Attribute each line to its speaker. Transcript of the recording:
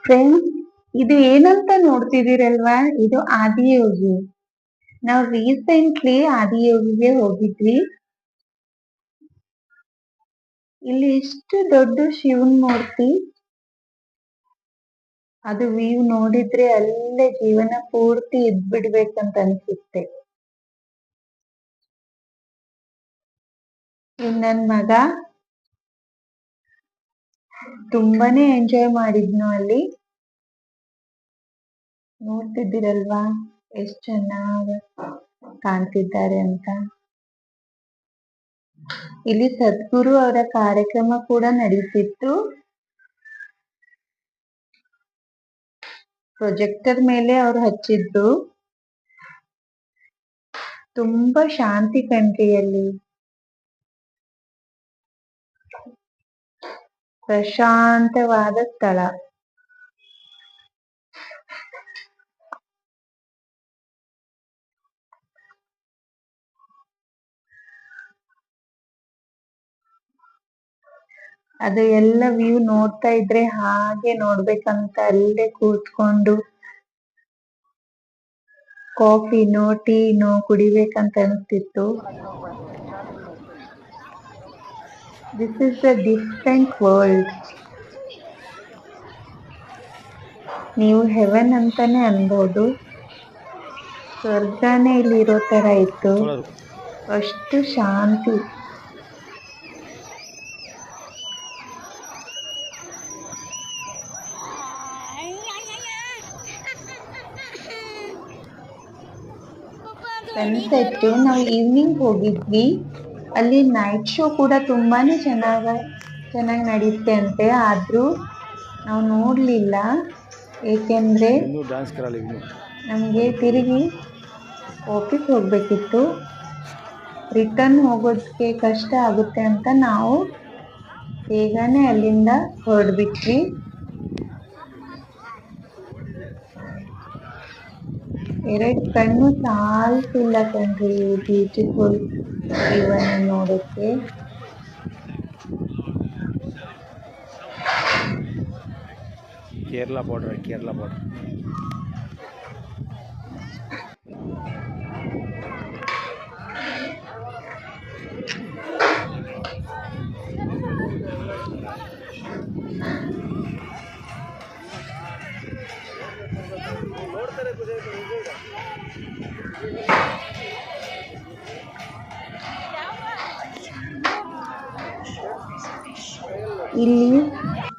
Speaker 1: Friends, ಇದು ಏನಂತ ನೋಡ್ತಿದ್ದೀರಲ್ವಾ? ಇದು ಆದಿಯೋಗಿ. ನಾವು ರೀಸೆಂಟ್ಲಿ ಆದಿಯೋಗಿಗೆ ಹೋಗಿದ್ವಿ. ಇಲ್ಲಿ ಇಷ್ಟು ದೊಡ್ಡ ಶಿವನ್ ಮೂರ್ತಿ. ಅದು ವ್ಯೂ ನೋಡಿದ್ರೆ ಅಲ್ಲೇ ಜೀವನ ಪೂರ್ತಿ ಇದ್ಬಿಡ್ಬೇಕಂತ ಅನ್ಸುತ್ತೆ. ನನ್ ಮಗ ತುಂಬಾನೇ ಎಂಜಾಯ್ ಮಾಡಿದ್ನು ಅಲ್ಲಿ. ನೋಡ್ತಿದ್ದೀರಲ್ವಾ ಎಷ್ಟ್ ಚೆನ್ನಾಗಿ ಕಾಣ್ತಿದ್ದಾರೆ ಅಂತ. ಇಲ್ಲಿ ಸದ್ಗುರು ಅವರ ಕಾರ್ಯಕ್ರಮ ಕೂಡ ನಡೀತಿತ್ತು. ಪ್ರೊಜೆಕ್ಟರ್ ಮೇಲೆ ಅವ್ರು ಹಚ್ಚಿದ್ರು. ತುಂಬಾ ಶಾಂತಿ ಕಣ್ರಿ ಅಲ್ಲಿ. ಪ್ರಶಾಂತವಾದ ಸ್ಥಳ. ಅದು ಎಲ್ಲ ವ್ಯೂ ನೋಡ್ತಾ ಇದ್ರೆ ಹಾಗೆ ನೋಡ್ಬೇಕಂತ ಅಲ್ಲೇ ಕೂತ್ಕೊಂಡು ಕಾಫಿನೋ ಟೀನೋ ಕುಡಿಬೇಕಂತ ಅನಿಸ್ತಿತ್ತು. This is a different world. ನೀವು ಹೆವೆನ್ ಅಂತಾನೆ ಅನ್ಬೋದು. ಸ್ವರ್ಗನೇ ಇಲ್ಲಿ ಇರೋ ತರ ಇತ್ತು. ಅಷ್ಟು ಶಾಂತಿ. ಸನ್ಸೆಟ್ ನಾವು ಈವ್ನಿಂಗ್ ಹೋಗಿದ್ವಿ. ಅಲ್ಲಿ ನೈಟ್ ಶೋ ಕೂಡ ತುಂಬಾನೇ ಚೆನ್ನಾಗಿ ನಡೆಯುತ್ತೆ ಅಂತೆ. ಆದ್ರೂ ನಾವು ನೋಡ್ಲಿಲ್ಲ, ಏಕೆಂದ್ರೆ ನಮ್ಗೆ ತಿರುಗಿ ಆಫೀಸ್ ಹೋಗ್ಬೇಕಿತ್ತು. ರಿಟರ್ನ್ ಹೋಗೋದಕ್ಕೆ ಕಷ್ಟ ಆಗುತ್ತೆ ಅಂತ ನಾವು ಬೇಗನೆ ಅಲ್ಲಿಂದ ಹೊರಡ್ಬಿಟ್ವಿ. ಎರಡು ಕಣ್ಣು ಸಾಲ್ತಿಲ್ಲ ಕಣ್ರಿ ಬ್ಯೂಟಿಫುಲ್ ಇವನ್ನ ನೋಡಕ್ಕೆ.
Speaker 2: ಕೇರಳ ಬಾರ್ಡರ್
Speaker 1: ಇಲ್ಲಿ